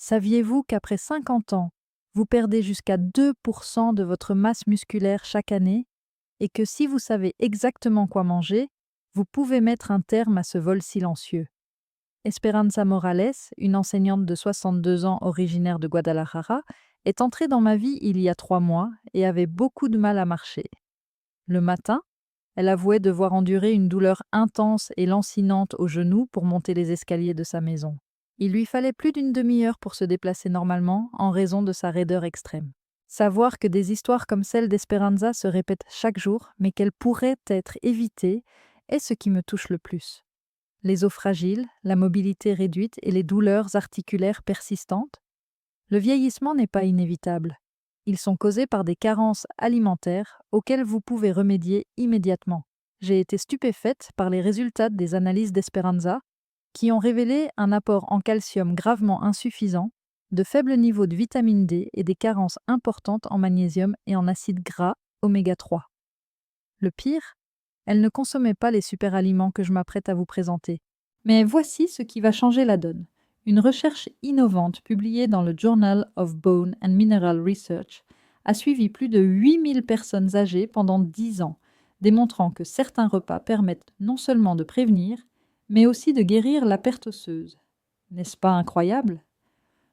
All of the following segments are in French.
Saviez-vous qu'après 50 ans, vous perdez jusqu'à 2% de votre masse musculaire chaque année et que si vous savez exactement quoi manger, vous pouvez mettre un terme à ce vol silencieux? Esperanza Morales, une enseignante de 62 ans originaire de Guadalajara, est entrée dans ma vie il y a 3 mois et avait beaucoup de mal à marcher. Le matin, elle avouait devoir endurer une douleur intense et lancinante au genou pour monter les escaliers de sa maison. Il lui fallait plus d'une demi-heure pour se déplacer normalement en raison de sa raideur extrême. Savoir que des histoires comme celle d'Esperanza se répètent chaque jour, mais qu'elles pourraient être évitées, est ce qui me touche le plus. Les os fragiles, la mobilité réduite et les douleurs articulaires persistantes. Le vieillissement n'est pas inévitable. Ils sont causés par des carences alimentaires auxquelles vous pouvez remédier immédiatement. J'ai été stupéfaite par les résultats des analyses d'Esperanza qui ont révélé un apport en calcium gravement insuffisant, de faibles niveaux de vitamine D et des carences importantes en magnésium et en acides gras oméga 3. Le pire, elle ne consommait pas les super-aliments que je m'apprête à vous présenter. Mais voici ce qui va changer la donne. Une recherche innovante publiée dans le Journal of Bone and Mineral Research a suivi plus de 8000 personnes âgées pendant 10 ans, démontrant que certains repas permettent non seulement de prévenir, mais aussi de guérir la perte osseuse. N'est-ce pas incroyable?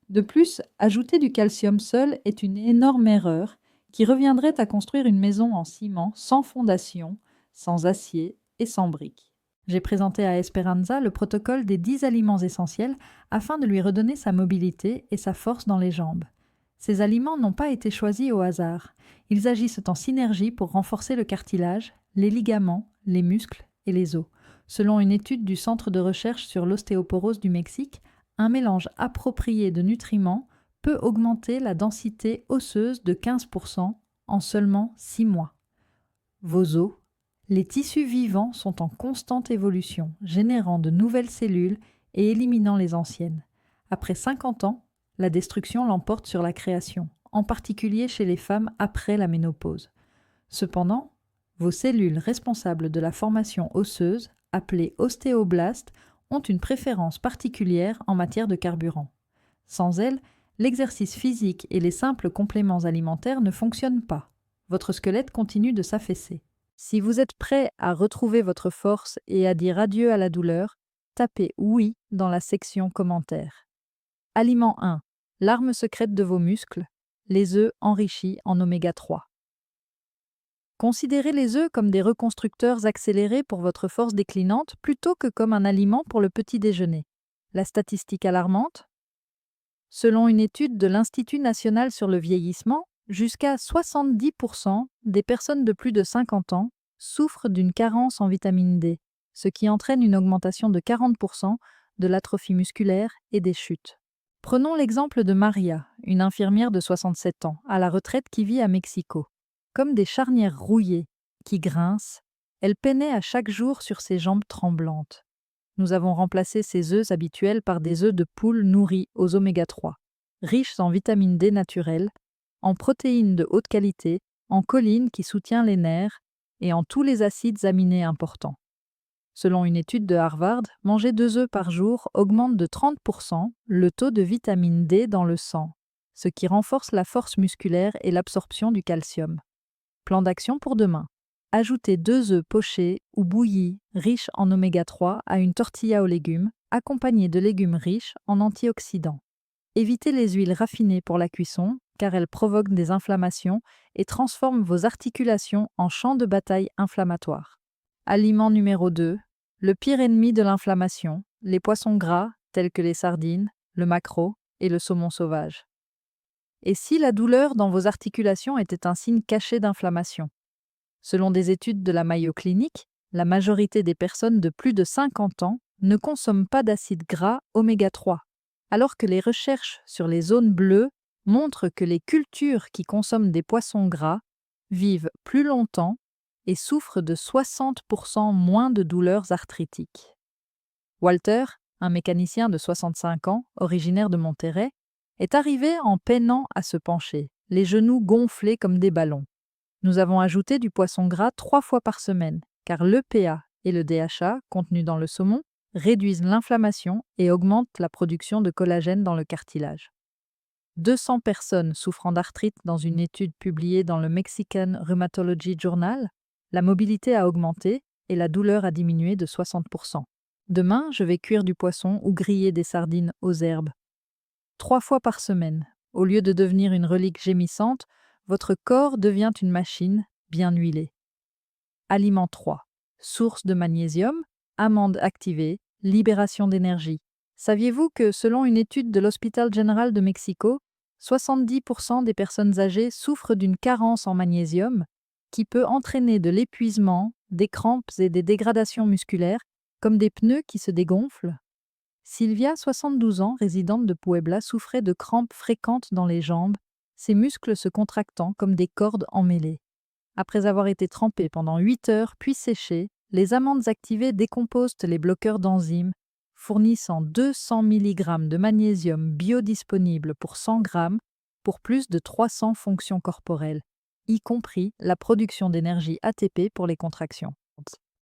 De plus, ajouter du calcium seul est une énorme erreur qui reviendrait à construire une maison en ciment sans fondation, sans acier et sans briques. J'ai présenté à Esperanza le protocole des 10 aliments essentiels afin de lui redonner sa mobilité et sa force dans les jambes. Ces aliments n'ont pas été choisis au hasard. Ils agissent en synergie pour renforcer le cartilage, les ligaments, les muscles et les os. Selon une étude du Centre de recherche sur l'ostéoporose du Mexique, un mélange approprié de nutriments peut augmenter la densité osseuse de 15% en seulement 6 mois. Vos os, les tissus vivants sont en constante évolution, générant de nouvelles cellules et éliminant les anciennes. Après 50 ans, la destruction l'emporte sur la création, en particulier chez les femmes après la ménopause. Cependant, vos cellules responsables de la formation osseuse, appelées ostéoblastes, ont une préférence particulière en matière de carburant. Sans elles, l'exercice physique et les simples compléments alimentaires ne fonctionnent pas. Votre squelette continue de s'affaisser. Si vous êtes prêt à retrouver votre force et à dire adieu à la douleur, tapez oui dans la section commentaires. Aliment 1. L'arme secrète de vos muscles, les œufs enrichis en oméga 3. Considérez les œufs comme des reconstructeurs accélérés pour votre force déclinante plutôt que comme un aliment pour le petit déjeuner. La statistique alarmante? Selon une étude de l'Institut national sur le vieillissement, jusqu'à 70% des personnes de plus de 50 ans souffrent d'une carence en vitamine D, ce qui entraîne une augmentation de 40% de l'atrophie musculaire et des chutes. Prenons l'exemple de Maria, une infirmière de 67 ans, à la retraite qui vit à Mexico. Comme des charnières rouillées qui grincent, elle peinait à chaque jour sur ses jambes tremblantes. Nous avons remplacé ses œufs habituels par des œufs de poule nourris aux oméga 3, riches en vitamine D naturelle, en protéines de haute qualité, en choline qui soutient les nerfs et en tous les acides aminés importants. Selon une étude de Harvard, manger 2 œufs par jour augmente de 30% le taux de vitamine D dans le sang, ce qui renforce la force musculaire et l'absorption du calcium. Plan d'action pour demain. Ajoutez 2 œufs pochés ou bouillis riches en oméga 3 à une tortilla aux légumes, accompagnée de légumes riches en antioxydants. Évitez les huiles raffinées pour la cuisson, car elles provoquent des inflammations et transforment vos articulations en champ de bataille inflammatoire. Aliment numéro 2. Le pire ennemi de l'inflammation, les poissons gras tels que les sardines, le maquereau et le saumon sauvage. Et si la douleur dans vos articulations était un signe caché d'inflammation? Selon des études de la Mayo Clinic, la majorité des personnes de plus de 50 ans ne consomment pas d'acides gras oméga 3, alors que les recherches sur les zones bleues montrent que les cultures qui consomment des poissons gras vivent plus longtemps et souffrent de 60% moins de douleurs arthritiques. Walter, un mécanicien de 65 ans, originaire de Monterrey, est arrivé en peinant à se pencher, les genoux gonflés comme des ballons. Nous avons ajouté du poisson gras 3 fois par semaine, car l'EPA et le DHA, contenus dans le saumon, réduisent l'inflammation et augmentent la production de collagène dans le cartilage. 200 personnes souffrant d'arthrite dans une étude publiée dans le Mexican Rheumatology Journal, la mobilité a augmenté et la douleur a diminué de 60%. Demain, je vais cuire du poisson ou griller des sardines aux herbes. 3 fois par semaine. Au lieu de devenir une relique gémissante, votre corps devient une machine bien huilée. Aliment 3. Source de magnésium, amande activée, libération d'énergie. Saviez-vous que, selon une étude de l'Hospital General de Mexico, 70% des personnes âgées souffrent d'une carence en magnésium qui peut entraîner de l'épuisement, des crampes et des dégradations musculaires, comme des pneus qui se dégonflent? Sylvia, 72 ans, résidente de Puebla, souffrait de crampes fréquentes dans les jambes, ses muscles se contractant comme des cordes emmêlées. Après avoir été trempées pendant 8 heures puis séchées, les amandes activées décomposent les bloqueurs d'enzymes, fournissant 200 mg de magnésium biodisponible pour 100 g pour plus de 300 fonctions corporelles, y compris la production d'énergie ATP pour les contractions.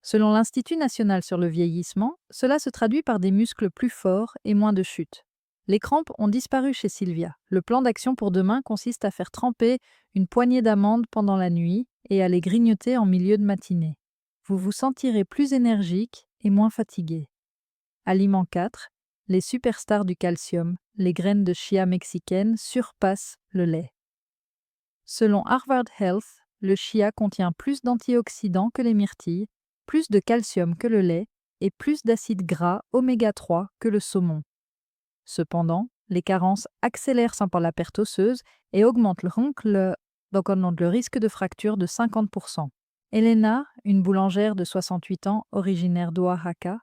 Selon l'Institut national sur le vieillissement, cela se traduit par des muscles plus forts et moins de chutes. Les crampes ont disparu chez Sylvia. Le plan d'action pour demain consiste à faire tremper une poignée d'amandes pendant la nuit et à les grignoter en milieu de matinée. Vous vous sentirez plus énergique et moins fatigué. Aliment 4. Les superstars du calcium, les graines de chia mexicaines surpassent le lait. Selon Harvard Health, le chia contient plus d'antioxydants que les myrtilles, plus de calcium que le lait et plus d'acides gras oméga 3 que le saumon. Cependant, les carences accélèrent simplement la perte osseuse et augmentent le risque de fracture de 50%. Elena, une boulangère de 68 ans originaire d'Oaxaca,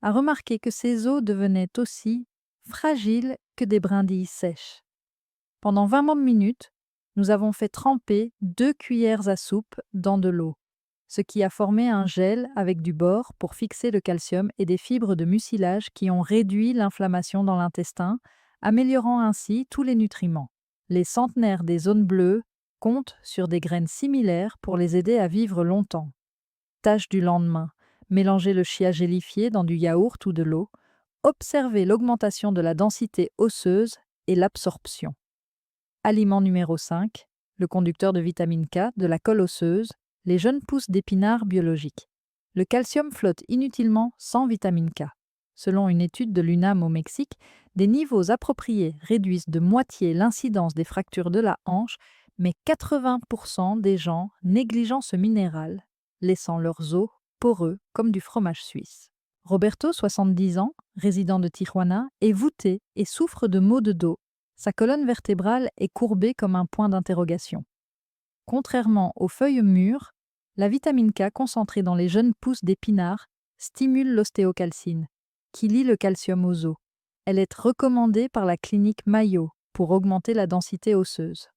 a remarqué que ses os devenaient aussi fragiles que des brindilles sèches. Pendant 20 minutes, nous avons fait tremper 2 cuillères à soupe dans de l'eau, ce qui a formé un gel avec du bore pour fixer le calcium et des fibres de mucilage qui ont réduit l'inflammation dans l'intestin, améliorant ainsi tous les nutriments. Les centenaires des zones bleues comptent sur des graines similaires pour les aider à vivre longtemps. Tâche du lendemain, mélangez le chia gélifié dans du yaourt ou de l'eau, observez l'augmentation de la densité osseuse et l'absorption. Aliment numéro 5, le conducteur de vitamine K, de la colle osseuse, les jeunes pousses d'épinards biologiques. Le calcium flotte inutilement sans vitamine K. Selon une étude de l'UNAM au Mexique, des niveaux appropriés réduisent de moitié l'incidence des fractures de la hanche, mais 80% des gens négligeant ce minéral, laissant leurs os poreux comme du fromage suisse. Roberto, 70 ans, résident de Tijuana, est voûté et souffre de maux de dos. Sa colonne vertébrale est courbée comme un point d'interrogation. Contrairement aux feuilles mûres, la vitamine K concentrée dans les jeunes pousses d'épinards stimule l'ostéocalcine, qui lie le calcium aux os. Elle est recommandée par la clinique Mayo pour augmenter la densité osseuse.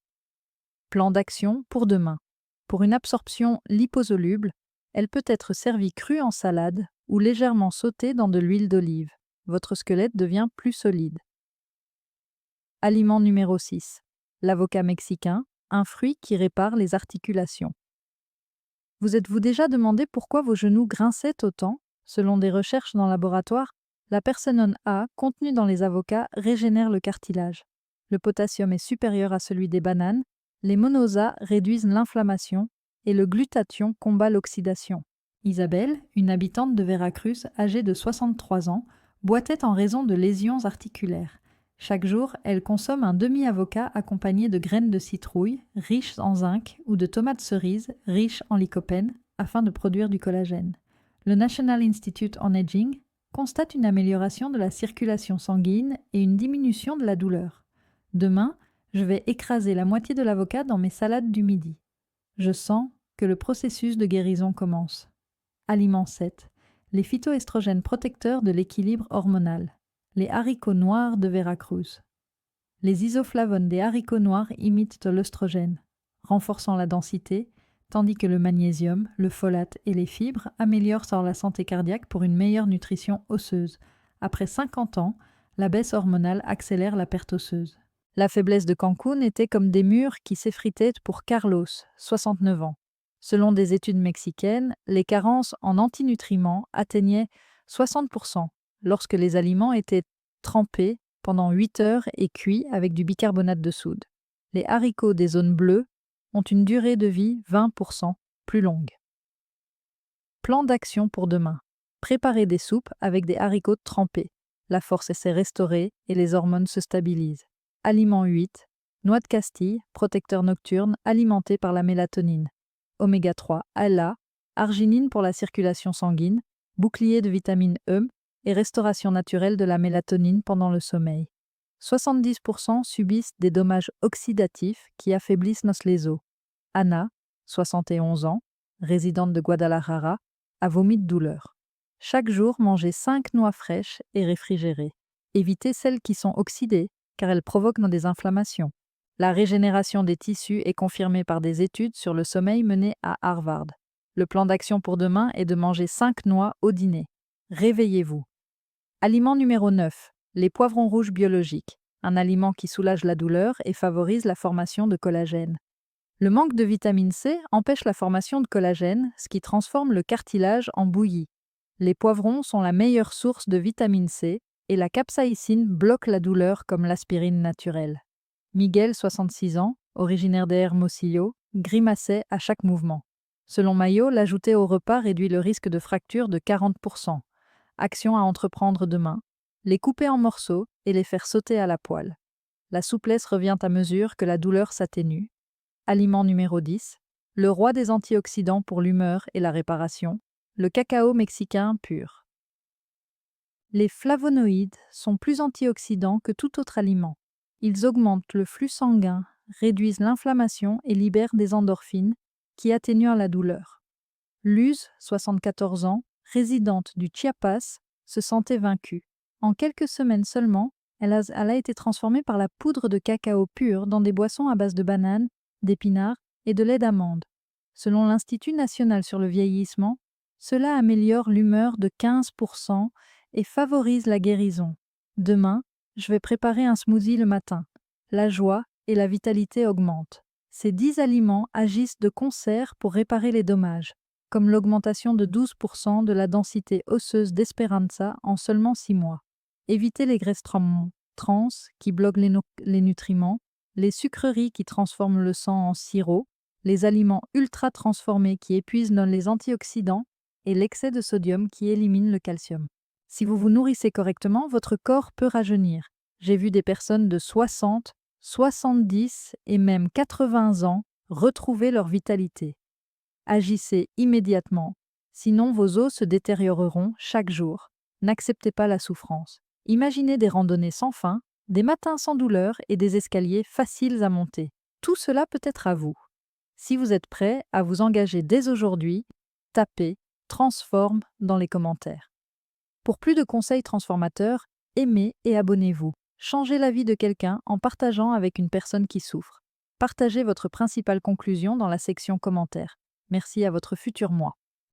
Plan d'action pour demain. Pour une absorption liposoluble, elle peut être servie crue en salade ou légèrement sautée dans de l'huile d'olive. Votre squelette devient plus solide. Aliment numéro 6. L'avocat mexicain, un fruit qui répare les articulations. Vous êtes-vous déjà demandé pourquoi vos genoux grinçaient autant? Selon des recherches dans laboratoire, la personnone A contenue dans les avocats régénère le cartilage. Le potassium est supérieur à celui des bananes, les monosas réduisent l'inflammation et le glutathion combat l'oxydation. Isabelle, une habitante de Veracruz âgée de 63 ans, boitait en raison de lésions articulaires. Chaque jour, elle consomme un demi-avocat accompagné de graines de citrouille, riches en zinc, ou de tomates cerises, riches en lycopène, afin de produire du collagène. Le National Institute on Aging constate une amélioration de la circulation sanguine et une diminution de la douleur. Demain, je vais écraser la moitié de l'avocat dans mes salades du midi. Je sens que le processus de guérison commence. Aliment 7. Les phytoestrogènes protecteurs de l'équilibre hormonal. Les haricots noirs de Veracruz. Les isoflavones des haricots noirs imitent l'œstrogène, renforçant la densité, tandis que le magnésium, le folate et les fibres améliorent la santé cardiaque pour une meilleure nutrition osseuse. Après 50 ans, la baisse hormonale accélère la perte osseuse. La faiblesse de Cancún était comme des murs qui s'effritaient pour Carlos, 69 ans. Selon des études mexicaines, les carences en antinutriments atteignaient 60% lorsque les aliments étaient trempés pendant 8 heures et cuit avec du bicarbonate de soude. Les haricots des zones bleues ont une durée de vie 20% plus longue. Plan d'action pour demain. Préparez des soupes avec des haricots trempés. La force s'est restaurée et les hormones se stabilisent. Aliment 8. Noix de Castille, protecteur nocturne alimenté par la mélatonine. Oméga 3, ALA, arginine pour la circulation sanguine, bouclier de vitamine E et restauration naturelle de la mélatonine pendant le sommeil. 70% subissent des dommages oxydatifs qui affaiblissent les os. Anna, 71 ans, résidente de Guadalajara, a vomi de douleur. Chaque jour, mangez 5 noix fraîches et réfrigérées. Évitez celles qui sont oxydées, car elles provoquent des inflammations. La régénération des tissus est confirmée par des études sur le sommeil menées à Harvard. Le plan d'action pour demain est de manger 5 noix au dîner. Réveillez-vous. Aliment numéro 9. Les poivrons rouges biologiques, un aliment qui soulage la douleur et favorise la formation de collagène. Le manque de vitamine C empêche la formation de collagène, ce qui transforme le cartilage en bouillie. Les poivrons sont la meilleure source de vitamine C et la capsaïcine bloque la douleur comme l'aspirine naturelle. Miguel, 66 ans, originaire des Hermosillo, grimaçait à chaque mouvement. Selon Mayo, l'ajouter au repas réduit le risque de fracture de 40%. Action à entreprendre demain. Les couper en morceaux et les faire sauter à la poêle. La souplesse revient à mesure que la douleur s'atténue. Aliment numéro 10. Le roi des antioxydants pour l'humeur et la réparation. Le cacao mexicain pur. Les flavonoïdes sont plus antioxydants que tout autre aliment. Ils augmentent le flux sanguin, réduisent l'inflammation et libèrent des endorphines qui atténuent la douleur. Luz, 74 ans, résidente du Chiapas, se sentait vaincue. En quelques semaines seulement, elle a été transformée par la poudre de cacao pur dans des boissons à base de bananes, d'épinards et de lait d'amande. Selon l'Institut national sur le vieillissement, cela améliore l'humeur de 15% et favorise la guérison. Demain, je vais préparer un smoothie le matin. La joie et la vitalité augmentent. Ces 10 aliments agissent de concert pour réparer les dommages, comme l'augmentation de 12% de la densité osseuse d'Esperanza en seulement 6 mois. Évitez les graisses trans qui bloquent les nutriments, les sucreries qui transforment le sang en sirop, les aliments ultra transformés qui épuisent les antioxydants et l'excès de sodium qui élimine le calcium. Si vous vous nourrissez correctement, votre corps peut rajeunir. J'ai vu des personnes de 60, 70 et même 80 ans retrouver leur vitalité. Agissez immédiatement, sinon vos os se détérioreront chaque jour. N'acceptez pas la souffrance. Imaginez des randonnées sans fin, des matins sans douleur et des escaliers faciles à monter. Tout cela peut être à vous. Si vous êtes prêt à vous engager dès aujourd'hui, tapez « Transforme » dans les commentaires. Pour plus de conseils transformateurs, aimez et abonnez-vous. Changez la vie de quelqu'un en partageant avec une personne qui souffre. Partagez votre principale conclusion dans la section commentaires. Merci à votre futur moi.